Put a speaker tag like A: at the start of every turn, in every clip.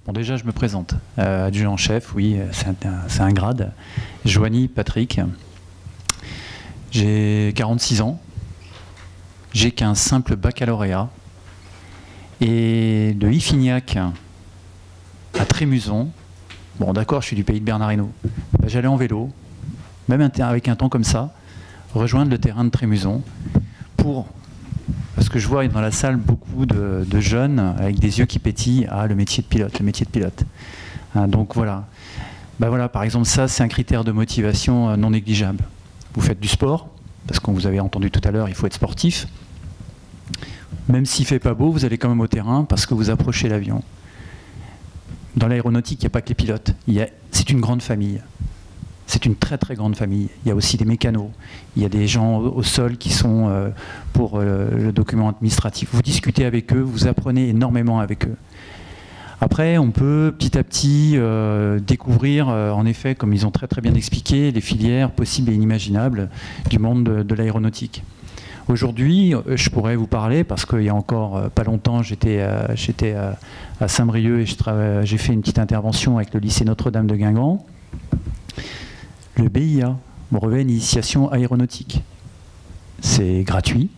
A: Bon, déjà, je me présente. Adjudant-chef, oui, c'est un grade. Joigny Patrick. J'ai 46 ans. J'ai qu'un simple baccalauréat. Et de Iffignac à Trémuson, bon d'accord, je suis du pays de Bernardino, ben, j'allais en vélo, même avec un temps comme ça, rejoindre le terrain de Trémuson parce que je vois dans la salle beaucoup de jeunes avec des yeux qui pétillent le métier de pilote. Hein, donc voilà. Ben voilà, par exemple, ça c'est un critère de motivation non négligeable. Vous faites du sport, parce qu'on vous avait entendu tout à l'heure, il faut être sportif. Même s'il ne fait pas beau, vous allez quand même au terrain parce que vous approchez l'avion. Dans l'aéronautique, il n'y a pas que les pilotes. C'est une grande famille. C'est une très très grande famille. Il y a aussi des mécanos. Il y a des gens au sol qui sont pour le document administratif. Vous discutez avec eux, vous apprenez énormément avec eux. Après, on peut petit à petit découvrir, en effet, comme ils ont très très bien expliqué, les filières possibles et inimaginables du monde de l'aéronautique. Aujourd'hui, je pourrais vous parler, parce qu'il y a encore pas longtemps, j'étais à Saint-Brieuc et j'ai fait une petite intervention avec le lycée Notre-Dame de Guingamp. Le BIA, brevet d'initiation aéronautique, c'est gratuit,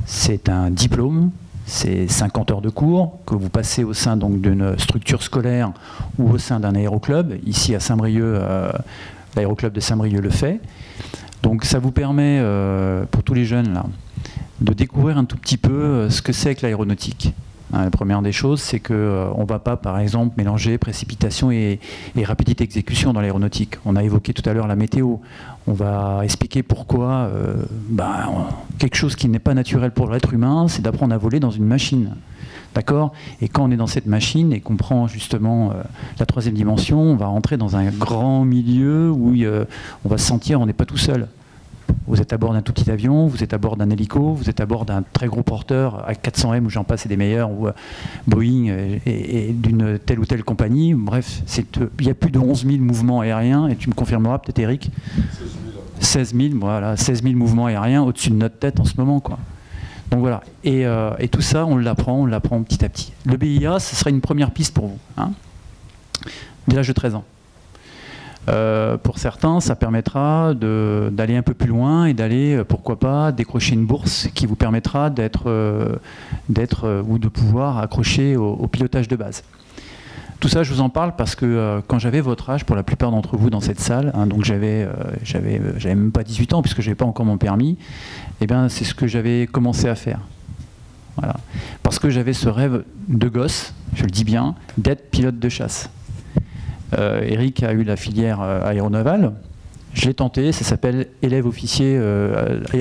A: c'est un diplôme, c'est 50 heures de cours que vous passez au sein d'une structure scolaire ou au sein d'un aéroclub. Ici à Saint-Brieuc, l'aéroclub de Saint-Brieuc le fait. Donc ça vous permet, pour tous les jeunes, là, de découvrir un tout petit peu ce que c'est que l'aéronautique. Hein, la première des choses, c'est qu'on ne va pas, par exemple, mélanger précipitation et rapidité d'exécution dans l'aéronautique. On a évoqué tout à l'heure la météo. On va expliquer pourquoi quelque chose qui n'est pas naturel pour l'être humain, c'est d'apprendre à voler dans une machine. D'accord ? Et quand on est dans cette machine et qu'on prend justement la troisième dimension, on va rentrer dans un grand milieu où on va se sentir, on n'est pas tout seul. Vous êtes à bord d'un tout petit avion, vous êtes à bord d'un hélico, vous êtes à bord d'un très gros porteur à 400M, où j'en passe et des meilleurs, ou Boeing et d'une telle ou telle compagnie. Bref, il y a plus de 11 000 mouvements aériens, et tu me confirmeras peut-être Eric 16 000, voilà, 16 000 mouvements aériens au-dessus de notre tête en ce moment, quoi. Donc voilà, et tout ça, on l'apprend petit à petit. Le BIA, ce serait une première piste pour vous, hein, dès l'âge de 13 ans. Pour certains, ça permettra d'aller un peu plus loin et d'aller, pourquoi pas, décrocher une bourse qui vous permettra d'être ou de pouvoir accrocher au pilotage de base. Tout ça, je vous en parle parce que quand j'avais votre âge, pour la plupart d'entre vous dans cette salle, hein, donc j'avais même pas 18 ans puisque je n'avais pas encore mon permis, eh bien c'est ce que j'avais commencé à faire. Voilà. Parce que j'avais ce rêve de gosse, je le dis bien, d'être pilote de chasse. Eric a eu la filière aéronavale, je l'ai tenté, ça s'appelle élève officier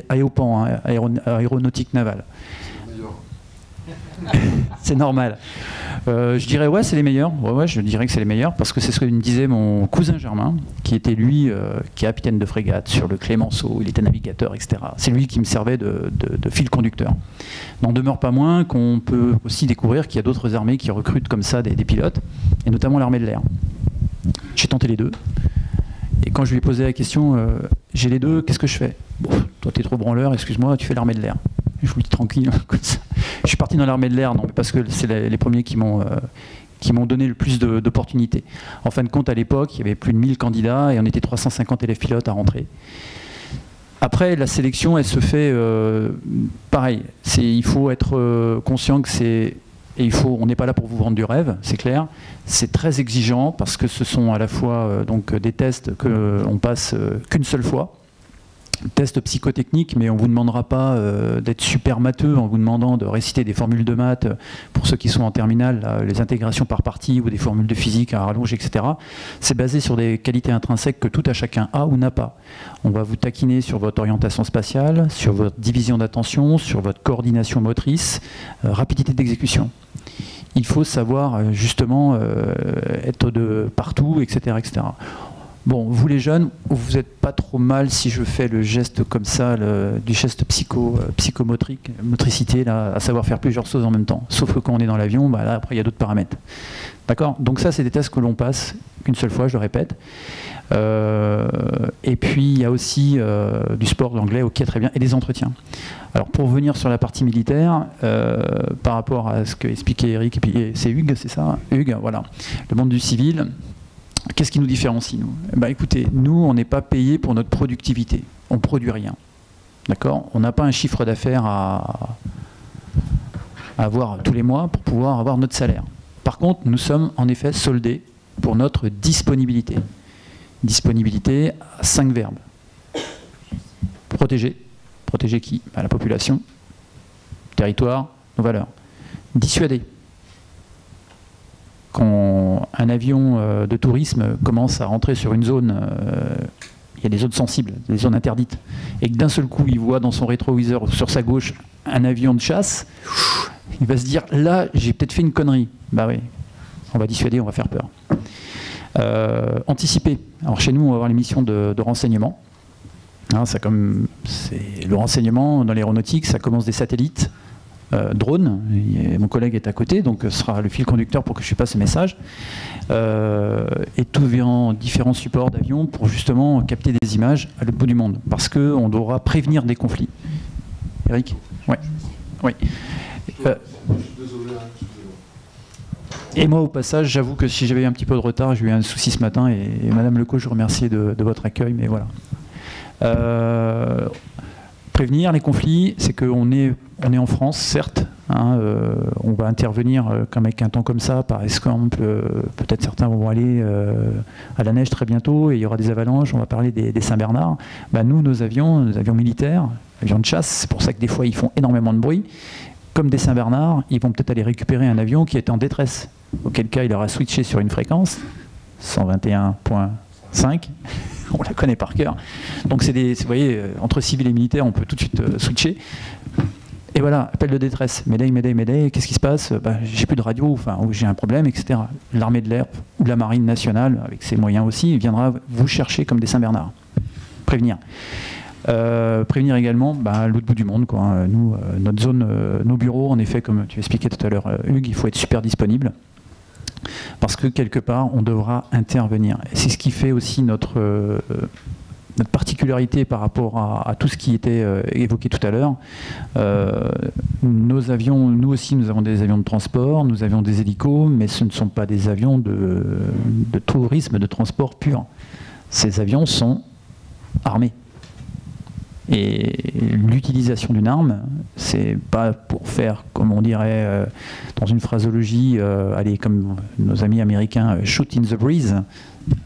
A: AEOPAN, hein, aéronautique navale. C'est normal. Je dirais ouais, c'est les meilleurs. Ouais, je dirais que c'est les meilleurs parce que c'est ce que me disait mon cousin Germain, qui était lui, qui est capitaine de frégate sur le Clémenceau, il était navigateur, etc. C'est lui qui me servait de fil conducteur. N'en demeure pas moins qu'on peut aussi découvrir qu'il y a d'autres armées qui recrutent comme ça des pilotes, et notamment l'armée de l'air. J'ai tenté les deux. Et quand je lui ai posé la question, j'ai les deux, qu'est-ce que je fais? Bon, toi t'es trop branleur, excuse-moi, tu fais l'armée de l'air. Je vous dis tranquille, comme ça. Je suis parti dans l'armée de l'air, non, mais parce que c'est les premiers qui m'ont donné le plus d'opportunités. En fin de compte, à l'époque, il y avait plus de 1000 candidats et on était 350 élèves pilotes à rentrer. Après, la sélection, elle se fait pareil. Il faut être conscient que c'est... Et on n'est pas là pour vous vendre du rêve, c'est clair. C'est très exigeant parce que ce sont à la fois donc, des tests qu'on passe qu'une seule fois. Test psychotechnique, mais on ne vous demandera pas d'être super matheux en vous demandant de réciter des formules de maths pour ceux qui sont en terminale, là, les intégrations par partie ou des formules de physique à rallonge, etc. C'est basé sur des qualités intrinsèques que tout à chacun a ou n'a pas. On va vous taquiner sur votre orientation spatiale, sur votre division d'attention, sur votre coordination motrice, rapidité d'exécution. Il faut savoir justement être de partout, etc., etc. Bon, vous les jeunes, vous n'êtes pas trop mal si je fais le geste comme ça, du geste motricité, là, à savoir faire plusieurs choses en même temps. Sauf que quand on est dans l'avion, bah là, après, il y a d'autres paramètres. D'accord? Donc ça, c'est des tests que l'on passe une seule fois, je le répète. Et puis, il y a aussi du sport, de l'anglais, ok, très bien, et des entretiens. Alors, pour revenir sur la partie militaire, par rapport à ce que expliquait Eric, et puis c'est Hugues, c'est ça? Hugues, voilà. Le monde du civil. Qu'est-ce qui nous différencie, nous? Ben, écoutez, nous, on n'est pas payé pour notre productivité. On ne produit rien. D'accord? On n'a pas un chiffre d'affaires à avoir tous les mois pour pouvoir avoir notre salaire. Par contre, nous sommes en effet soldés pour notre disponibilité. Disponibilité à 5 verbes. Protéger. Protéger qui? Ben, la population, territoire, nos valeurs. Dissuader. Quand un avion de tourisme commence à rentrer sur une zone, il y a des zones sensibles, des zones interdites, et que d'un seul coup il voit dans son rétroviseur sur sa gauche un avion de chasse, il va se dire là j'ai peut-être fait une connerie. Bah oui, on va dissuader, on va faire peur. Anticiper. Alors chez nous on va avoir les missions de renseignement. Hein, le renseignement dans l'aéronautique, ça commence des satellites. Drone, mon collègue est à côté, donc ce sera le fil conducteur pour que je passe ce message, et différents supports d'avions pour justement capter des images à l'autre bout du monde, parce qu'on devra prévenir des conflits. Eric? Ouais. Oui. Et moi, au passage, j'avoue que si j'avais eu un petit peu de retard, j'ai eu un souci ce matin, et Madame Leco, je vous remercie de votre accueil, mais voilà. Prévenir les conflits, c'est qu'on est en France, certes. Hein, on va intervenir comme avec un temps comme ça, par exemple, peut-être certains vont aller à la neige très bientôt et il y aura des avalanches, on va parler des Saint-Bernard. Ben, nous, nos avions militaires, avions de chasse, c'est pour ça que des fois ils font énormément de bruit, comme des Saint-Bernard, ils vont peut-être aller récupérer un avion qui est en détresse, auquel cas il aura switché sur une fréquence, 121.5, on la connaît par cœur. Donc vous voyez, entre civils et militaires, on peut tout de suite switcher. Et voilà, appel de détresse, Mayday, Mayday, Mayday, qu'est-ce qui se passe? Ben, j'ai plus de radio, enfin, ou j'ai un problème, etc. L'armée de l'air ou la marine nationale, avec ses moyens aussi, viendra vous chercher comme des Saint-Bernard. Prévenir. Prévenir également à l'autre bout du monde, quoi. Nous, notre zone, nos bureaux, en effet, comme tu expliquais tout à l'heure, Hugues, il faut être super disponible. Parce que quelque part, on devra intervenir. C'est ce qui fait aussi notre particularité par rapport à tout ce qui était évoqué tout à l'heure. Nos avions, nous aussi, nous avons des avions de transport, nous avions des hélicos, mais ce ne sont pas des avions de tourisme, de transport pur. Ces avions sont armés. Et l'utilisation d'une arme, c'est pas pour faire, comme on dirait dans une phraseologie, allez, comme nos amis américains, shoot in the breeze,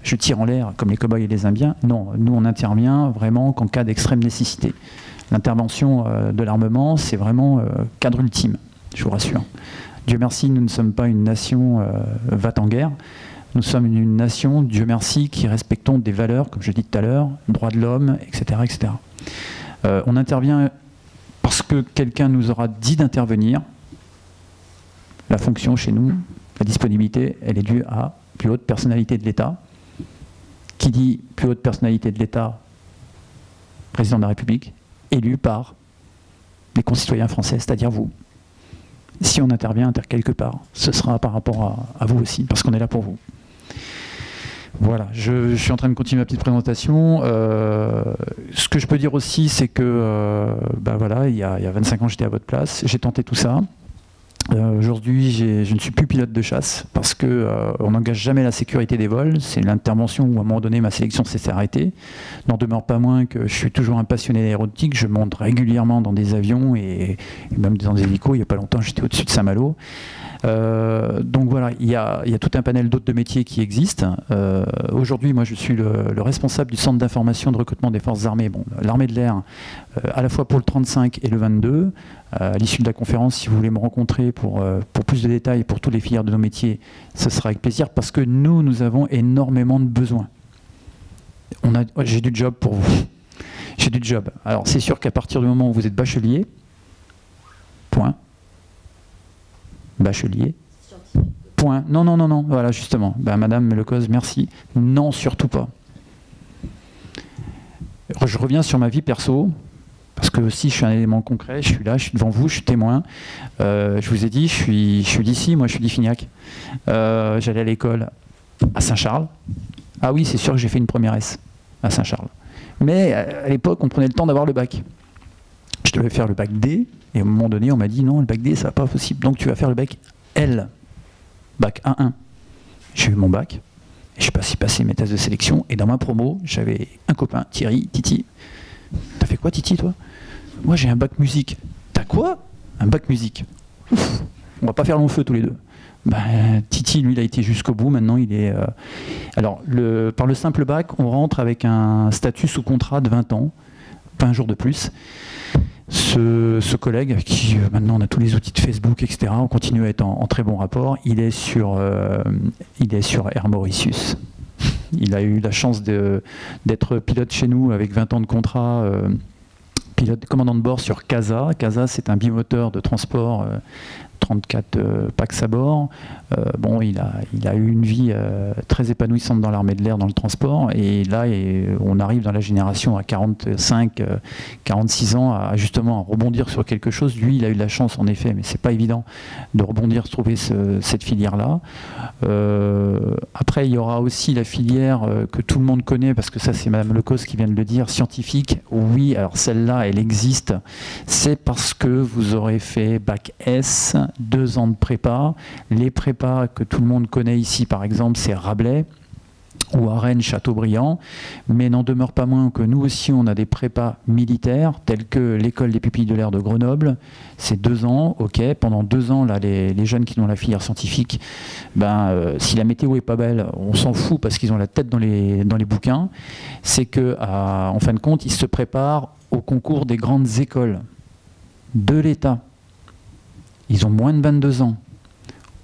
A: je tire en l'air comme les cow-boys et les Indiens. Non, nous on intervient vraiment qu'en cas d'extrême nécessité. L'intervention de l'armement, c'est vraiment cadre ultime, je vous rassure. Dieu merci, nous ne sommes pas une nation va en guerre. Nous sommes une nation, Dieu merci, qui respectons des valeurs, comme je l'ai dit tout à l'heure, droits de l'homme, etc., etc. On intervient parce que quelqu'un nous aura dit d'intervenir. La fonction chez nous, la disponibilité, elle est due à plus haute personnalité de l'État. Qui dit plus haute personnalité de l'État? Président de la République, élu par les concitoyens français, c'est-à-dire vous. Si on intervient quelque part, ce sera par rapport à vous aussi, parce qu'on est là pour vous. Voilà, je suis en train de continuer ma petite présentation. Ce que je peux dire aussi, c'est que voilà, il y a 25 ans, j'étais à votre place, j'ai tenté tout ça. Aujourd'hui, je ne suis plus pilote de chasse parce qu'on n'engage jamais la sécurité des vols. C'est l'intervention où, à un moment donné, ma sélection s'est arrêtée. N'en demeure pas moins que je suis toujours un passionné d'aéronautique. Je monte régulièrement dans des avions et même dans des hélicos. Il n'y a pas longtemps, j'étais au-dessus de Saint-Malo. Donc voilà, il y a tout un panel d'autres métiers qui existent. Aujourd'hui, moi, je suis le responsable du centre d'information de recrutement des forces armées. Bon, l'armée de l'air, à la fois pour le 35 et le 22. À l'issue de la conférence, si vous voulez me rencontrer pour plus de détails pour tous les filières de nos métiers, ce sera avec plaisir parce que nous avons énormément de besoins. J'ai du job pour vous. J'ai du job. Alors c'est sûr qu'à partir du moment où vous êtes bachelier, point. Bachelier, point. Non, voilà justement. Madame Lecoz, merci. Non, surtout pas. je reviens sur ma vie perso, parce que si je suis un élément concret, je suis là, je suis devant vous, je suis témoin. Je vous ai dit, je suis d'ici, moi je suis d'Iffignac. J'allais à l'école à Saint-Charles. Ah oui, c'est sûr que j'ai fait une première S à Saint-Charles. Mais à l'époque, on prenait le temps d'avoir le bac. Je devais faire le bac D, et à un moment donné, on m'a dit non, le bac D, ça va pas possible, donc tu vas faire le bac L, bac 1-1. J'ai eu mon bac, et je suis passé mes tests de sélection, et dans ma promo, j'avais un copain, Thierry, Titi. T'as fait quoi, Titi, toi? Moi, j'ai un bac musique. T'as quoi? Un bac musique. Ouf, on va pas faire long feu tous les deux. Ben, Titi, lui, il a été jusqu'au bout. Maintenant, il est... Alors, par le simple bac, on rentre avec un statut sous contrat de 20 ans, pas un jour de plus. Ce collègue, avec qui maintenant on a tous les outils de Facebook, etc., on continue à être en très bon rapport, il est sur Air Mauritius. Il a eu la chance d'être pilote chez nous avec 20 ans de contrat, pilote commandant de bord sur CASA. CASA, c'est un bimoteur de transport, 34 Pax à bord. Bon, il a eu une vie très épanouissante dans l'armée de l'air, dans le transport. Et là, on arrive dans la génération à 45, 46 ans à justement à rebondir sur quelque chose. Lui, il a eu de la chance, en effet, mais c'est pas évident de rebondir, de trouver cette filière-là. Après, il y aura aussi la filière que tout le monde connaît, parce que ça, c'est Madame Lecos qui vient de le dire, scientifique. Oui, alors celle-là, elle existe. C'est parce que vous aurez fait bac S, 2 ans de prépa. Les prépas que tout le monde connaît ici, par exemple, c'est Rabelais ou à Rennes, Châteaubriand, mais n'en demeure pas moins que nous aussi, on a des prépas militaires, tels que l'école des pupilles de l'air de Grenoble. C'est 2 ans, ok. Pendant 2 ans, là, les jeunes qui ont la filière scientifique, si la météo est pas belle, on s'en fout parce qu'ils ont la tête dans les bouquins. C'est que, en fin de compte, ils se préparent au concours des grandes écoles de l'État. Ils ont moins de 22 ans.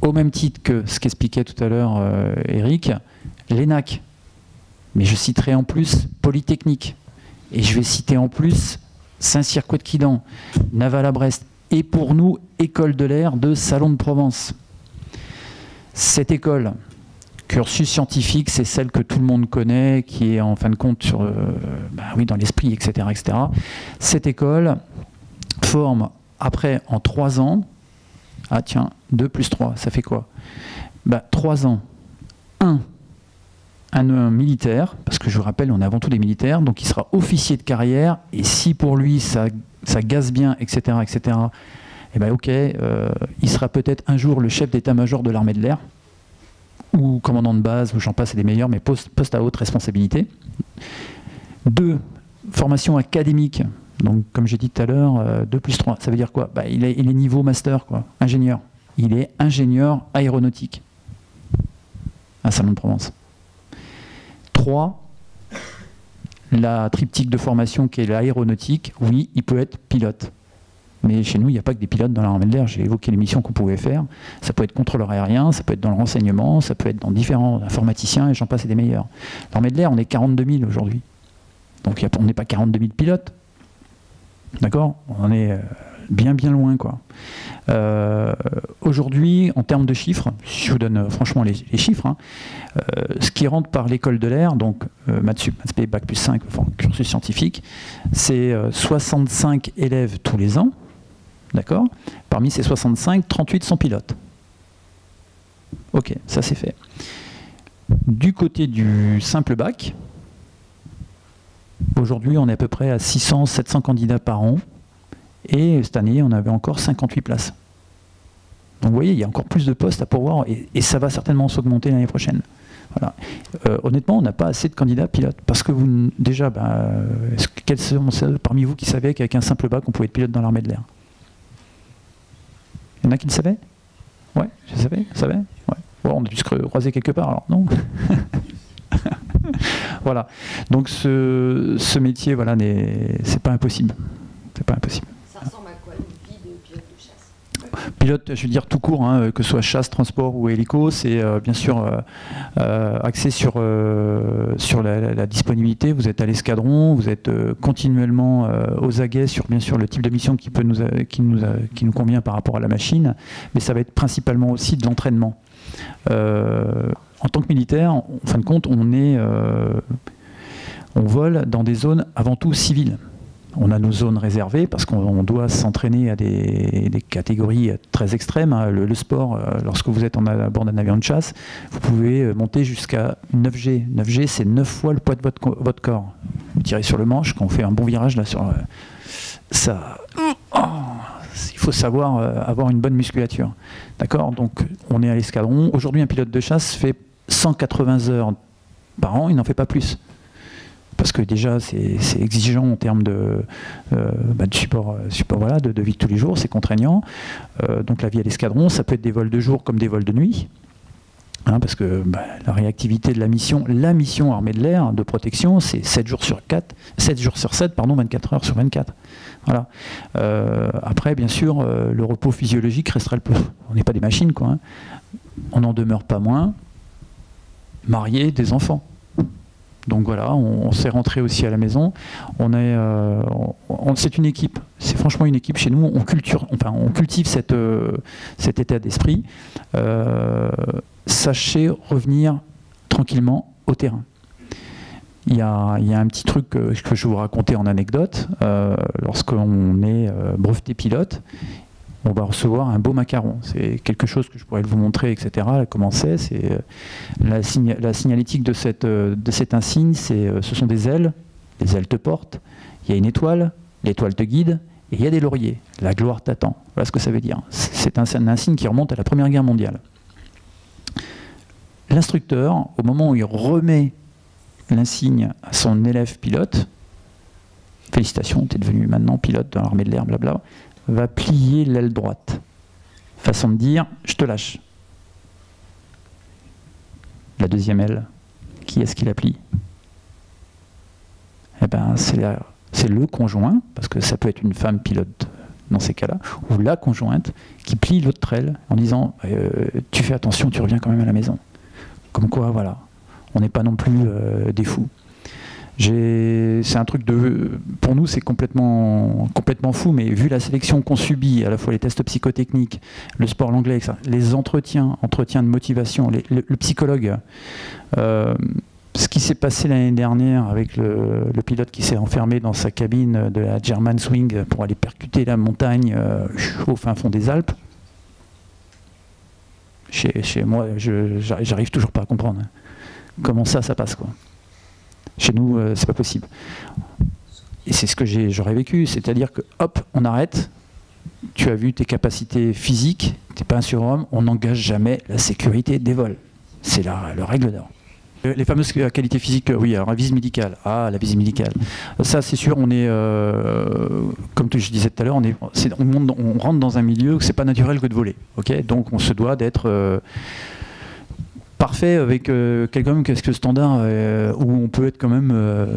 A: Au même titre que ce qu'expliquait tout à l'heure Eric, l'ENAC. Mais je citerai en plus Polytechnique. Et je vais citer en plus Saint-Cyr-Couët-Quidan, Naval à Brest. Et pour nous, École de l'air de Salon de Provence. Cette école, cursus scientifique, c'est celle que tout le monde connaît, qui est en fin de compte dans l'esprit, etc., etc. Cette école forme, après, en 3 ans, ah tiens, 2 plus 3, ça fait quoi? 3 ans. Un militaire, parce que je vous rappelle, on est avant tout des militaires, donc il sera officier de carrière, et si pour lui ça gaze bien, etc., etc., eh ben ok, il sera peut-être un jour le chef d'état-major de l'armée de l'air, ou commandant de base, ou j'en passe, c'est des meilleurs, mais poste à haute responsabilité. 2, formation académique. Donc, comme j'ai dit tout à l'heure, 2 plus 3, ça veut dire quoi? Il est niveau master, quoi, ingénieur. Il est ingénieur aéronautique à Salon de Provence. 3, la triptyque de formation qui est l'aéronautique, oui, il peut être pilote. Mais chez nous, il n'y a pas que des pilotes dans l'armée de l'air. J'ai évoqué les missions qu'on pouvait faire. Ça peut être contrôleur aérien, ça peut être dans le renseignement, ça peut être dans différents informaticiens, et j'en passe, et des meilleurs. L'armée de l'air, on est 42 000 aujourd'hui. Donc on n'est pas 42 000 pilotes. D'accord? On en est bien loin, quoi. Aujourd'hui, en termes de chiffres, je vous donne franchement les chiffres, hein, ce qui rentre par l'école de l'air, donc maths sup, maths spé, bac plus 5, enfin, cursus scientifique, c'est 65 élèves tous les ans, d'accord? Parmi ces 65, 38 sont pilotes. Ok, ça c'est fait. Du côté du simple bac, aujourd'hui, on est à peu près à 600-700 candidats par an. Et cette année, on avait encore 58 places. Donc vous voyez, il y a encore plus de postes à pourvoir et ça va certainement s'augmenter l'année prochaine. Voilà. Honnêtement, on n'a pas assez de candidats pilotes. Parce que vous, déjà, quels sont ceux parmi vous qui savaient qu'avec un simple bac, on pouvait être pilote dans l'armée de l'air? Il y en a qui le savaient? Ouais, je savais, ouais. Bon, on a dû se croiser quelque part, alors non? Voilà. Donc ce métier, voilà, c'est pas impossible. C'est pas impossible.
B: Ça ressemble à quoi une vie de pilote de chasse?
A: Pilote, je veux dire tout court, hein, que ce soit chasse, transport ou hélico, c'est bien sûr axé sur la disponibilité. Vous êtes à l'escadron, vous êtes continuellement aux aguets sur bien sûr le type de mission qui nous convient par rapport à la machine, mais ça va être principalement aussi de l'entraînement. En tant que militaire, en fin de compte, on On vole dans des zones avant tout civiles. On a nos zones réservées parce qu'on doit s'entraîner à des catégories très extrêmes. Le sport, lorsque vous êtes à bord d'un avion de chasse, vous pouvez monter jusqu'à 9G. 9G, c'est 9 fois le poids de votre corps. Vous tirez sur le manche, quand on fait un bon virage, là, ça... il faut savoir avoir une bonne musculature. D'accord? Donc, on est à l'escadron. Aujourd'hui, un pilote de chasse fait 180 heures par an, il n'en fait pas plus. Parce que déjà, c'est exigeant en termes de support voilà, de vie de tous les jours, c'est contraignant. Donc la vie à l'escadron, ça peut être des vols de jour comme des vols de nuit. Hein, parce que la réactivité de la mission armée de l'air de protection, c'est 7 jours sur 7, pardon, 24 heures sur 24. Voilà. Après, bien sûr, le repos physiologique restera le plus... On n'est pas des machines, quoi. Hein. On n'en demeure pas moins mariés, des enfants. Donc voilà, on s'est rentré aussi à la maison. C'est une équipe. C'est franchement une équipe. Chez nous, on cultive cet état d'esprit. Sachez revenir tranquillement au terrain. Il y a un petit truc que je vais vous raconter en anecdote. Lorsqu'on est breveté pilote, on va recevoir un beau macaron. C'est quelque chose que je pourrais vous montrer, etc. Comment c'est la signalétique de cet insigne, ce sont des ailes. Les ailes te portent. Il y a une étoile, l'étoile te guide, et il y a des lauriers. La gloire t'attend. Voilà ce que ça veut dire. C'est un insigne qui remonte à la Première Guerre mondiale. L'instructeur, au moment où il remet l'insigne à son élève pilote, félicitations, tu es devenu maintenant pilote dans l'armée de l'air, blabla, va plier l'aile droite. Façon de dire, je te lâche. La deuxième aile, qui est-ce qui la plie? Eh ben, c'est le conjoint, parce que ça peut être une femme pilote dans ces cas-là, ou la conjointe qui plie l'autre aile en disant tu fais attention, tu reviens quand même à la maison. Comme quoi, voilà, on n'est pas non plus des fous. C'est un truc pour nous c'est complètement fou, mais vu la sélection qu'on subit, à la fois les tests psychotechniques, le sport, l'anglais, les entretiens de motivation, le psychologue, ce qui s'est passé l'année dernière avec le pilote qui s'est enfermé dans sa cabine de la Germanwings pour aller percuter la montagne au fin fond des Alpes, chez moi, j'arrive toujours pas à comprendre comment ça passe, quoi. Chez nous, c'est pas possible. Et c'est ce que j'aurais vécu, c'est-à-dire que, hop, on arrête, tu as vu tes capacités physiques, tu n'es pas un surhomme, on n'engage jamais la sécurité des vols. C'est la règle d'or. Les fameuses qualités physiques, oui, alors la visite médicale. Ah, la visite médicale. Ça, c'est sûr, on est, comme je disais tout à l'heure, on rentre dans un milieu où c'est pas naturel que de voler. Okay, donc on se doit d'être... parfait avec quelqu'un qu'est-ce que standard où on peut être quand même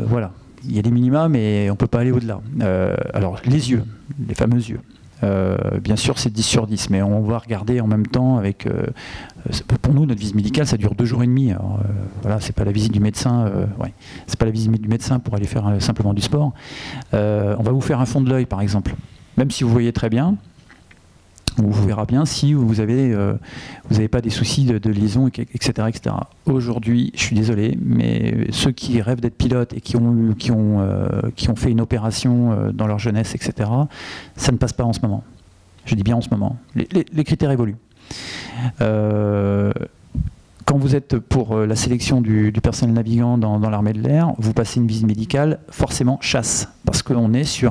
A: voilà, il y a des minima mais on peut pas aller au-delà. Alors les yeux, les fameux yeux, bien sûr c'est 10 sur 10 mais on va regarder en même temps avec pour nous notre visite médicale ça dure 2 jours et demi. Alors, voilà, c'est pas la visite du médecin c'est pas la visite du médecin pour aller faire simplement du sport. On va vous faire un fond de l'œil par exemple, même si vous voyez très bien. On vous verra bien si vous avez pas des soucis de liaison, etc. etc. Aujourd'hui, je suis désolé, mais ceux qui rêvent d'être pilotes et qui ont fait une opération dans leur jeunesse, etc., ça ne passe pas en ce moment. Je dis bien en ce moment. Les critères évoluent. Quand vous êtes pour la sélection du personnel navigant dans l'armée de l'air, vous passez une visite médicale, forcément chasse, parce qu'on est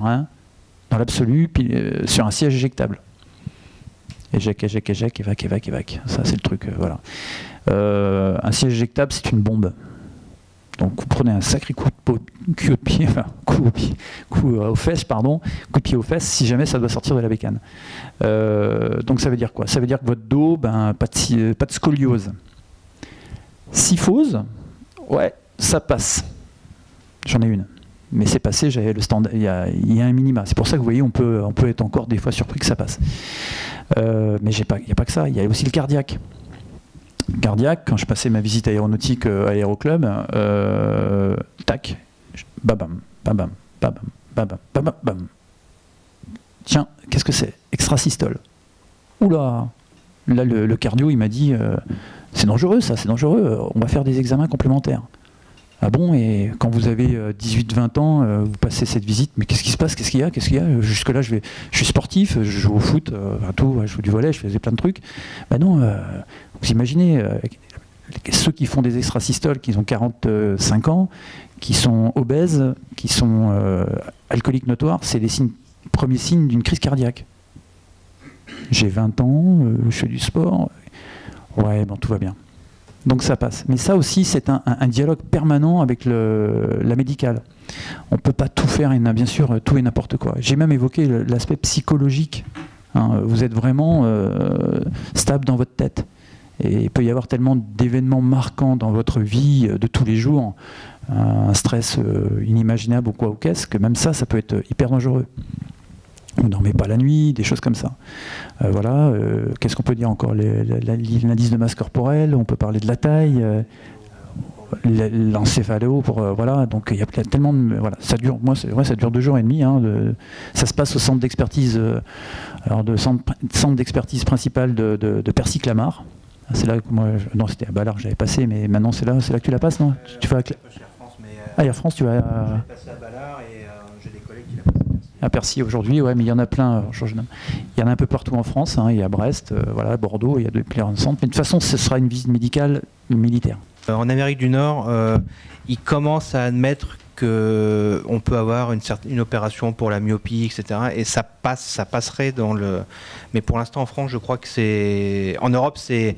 A: dans l'absolu, sur un siège éjectable. Éjecte, évac. Ça, c'est le truc, voilà. Un siège éjectable, c'est une bombe. Donc, vous prenez un sacré coup de pied aux fesses, si jamais ça doit sortir de la bécane. Donc, ça veut dire quoi? Ça veut dire que votre dos, pas de scoliose. Syphose, ouais, ça passe. J'en ai une. Mais c'est passé, j'avais le standard, il y a un minima. C'est pour ça que vous voyez, on peut être encore des fois surpris que ça passe. Mais il n'y a pas que ça, il y a aussi le cardiaque. Quand je passais ma visite aéronautique à l'aéroclub, tac, babam, babam, babam, babam, babam, bam. Tiens, qu'est-ce que c'est? Extrasystole. Oula! Là, le cardio, il m'a dit, c'est dangereux ça, c'est dangereux, on va faire des examens complémentaires. Ah bon, et quand vous avez 18-20 ans, vous passez cette visite, mais qu'est-ce qui se passe? Qu'est-ce qu'il y a? Jusque-là, je suis sportif, je joue au foot, je joue du volley, je faisais plein de trucs. Ben non, vous imaginez, ceux qui font des extrasystoles, qui ont 45 ans, qui sont obèses, qui sont alcooliques notoires, c'est les premiers signes d'une crise cardiaque. J'ai 20 ans, je fais du sport, ouais, bon, tout va bien. Donc ça passe. Mais ça aussi, c'est un dialogue permanent avec la médicale. On ne peut pas tout faire, et bien sûr, tout et n'importe quoi. J'ai même évoqué l'aspect psychologique. Hein. Vous êtes vraiment stable dans votre tête. Et il peut y avoir tellement d'événements marquants dans votre vie de tous les jours, un stress inimaginable ou quoi ou qu'est-ce, que même ça peut être hyper dangereux. Vous ne dormez pas la nuit, des choses comme ça. Voilà. Qu'est-ce qu'on peut dire encore? L'indice de masse corporelle, on peut parler de la taille, l'encéphalo, voilà. Donc il y a tellement de... Voilà, ça dure, ça dure 2 jours et demi. Hein, ça se passe au centre d'expertise, centre d'expertise principal de Percy-Clamart. C'est là que moi, non, c'était à Ballard que j'avais passé, mais maintenant c'est là que tu la passes, non? Tu vas à France, mais Air France, tu vas
C: passer à Ballard et j'ai des collègues qui la passent
A: à Percy aujourd'hui, ouais, mais il y en a plein. Il y en a un peu partout en France. Hein, il y a Brest, voilà, Bordeaux, il y a plusieurs centres. Mais de toute façon, ce sera une visite médicale militaire.
C: En Amérique du Nord, ils commencent à admettre qu'on peut avoir une opération pour la myopie, etc. Et ça passerait dans le... Mais pour l'instant, en France, je crois que c'est... En Europe, c'est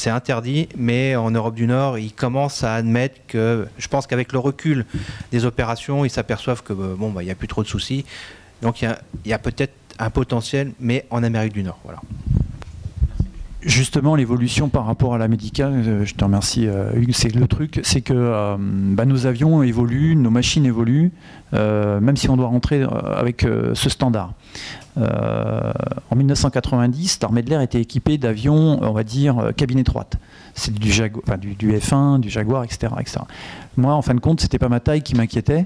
C: interdit, mais en Europe du Nord, ils commencent à admettre que... Je pense qu'avec le recul des opérations, ils s'aperçoivent que bon, il n'y a plus trop de soucis. Donc il y a peut-être un potentiel, mais en Amérique du Nord, voilà.
A: Justement, l'évolution par rapport à la médicale, je te remercie Hugues, c'est le truc, c'est que nos avions évoluent, nos machines évoluent, même si on doit rentrer avec ce standard. En 1990, l'armée de l'air était équipée d'avions, on va dire, cabine étroite. C'est du F1, du Jaguar, etc., etc. Moi, en fin de compte, c'était pas ma taille qui m'inquiétait,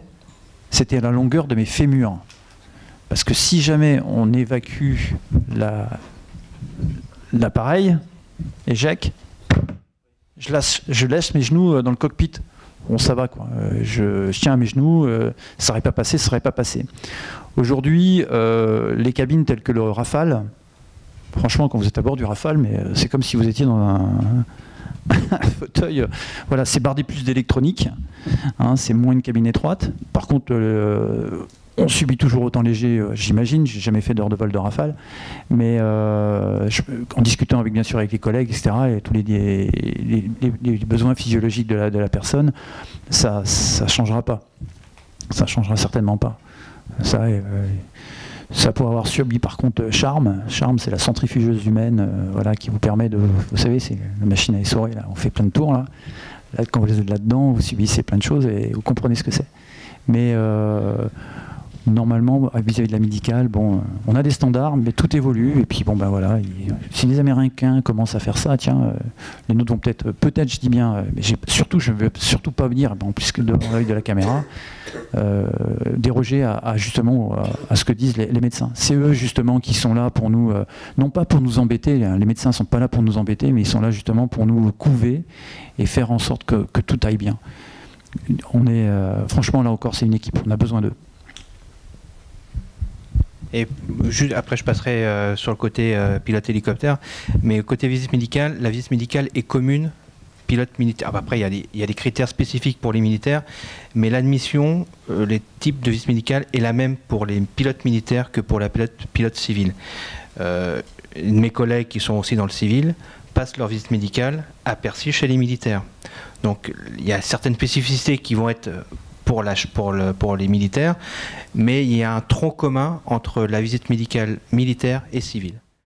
A: c'était la longueur de mes fémurs. Parce que si jamais on évacue l'appareil, éjec, je laisse mes genoux dans le cockpit. Bon, ça va, quoi. Je tiens à mes genoux, ça n'aurait pas passé, ça n'aurait pas passé. Aujourd'hui, les cabines telles que le Rafale, franchement, quand vous êtes à bord du Rafale, mais c'est comme si vous étiez dans un fauteuil. Voilà, c'est bardé plus d'électronique, hein, c'est moins une cabine étroite. Par contre, on subit toujours autant léger, j'imagine. J'ai jamais fait d'heure de vol de Rafale, mais en discutant bien sûr avec les collègues, etc., et tous les besoins physiologiques de la personne, ça changera pas. Ça changera certainement pas. Ça pourrait avoir subi par contre Charme. Charme, c'est la centrifugeuse humaine, voilà, qui vous permet de, vous savez, c'est la machine à essorer. Là, on fait plein de tours là. Quand vous êtes là-dedans, vous subissez plein de choses et vous comprenez ce que c'est. Mais normalement, vis-à-vis de la médicale, bon, on a des standards, mais tout évolue. Et puis, bon, ben voilà, si les Américains commencent à faire ça, tiens, les nôtres vont peut-être, je dis bien, mais je ne veux surtout pas venir, en plus que devant l'œil de la caméra, déroger justement à ce que disent les médecins. C'est eux, justement, qui sont là pour nous, non pas pour nous embêter, hein, les médecins ne sont pas là pour nous embêter, mais ils sont là justement pour nous couver et faire en sorte que tout aille bien. On est, franchement, là encore, c'est une équipe, on a besoin d'eux.
C: Et juste après, je passerai sur le côté pilote hélicoptère. Mais côté visite médicale, la visite médicale est commune, pilote militaire. Après, il y a des critères spécifiques pour les militaires, mais l'admission, les types de visite médicale est la même pour les pilotes militaires que pour la pilote civile. Mes collègues qui sont aussi dans le civil passent leur visite médicale à Percy chez les militaires. Donc, il y a certaines spécificités qui vont être pour les militaires, mais il y a un tronc commun entre la visite médicale militaire et civile.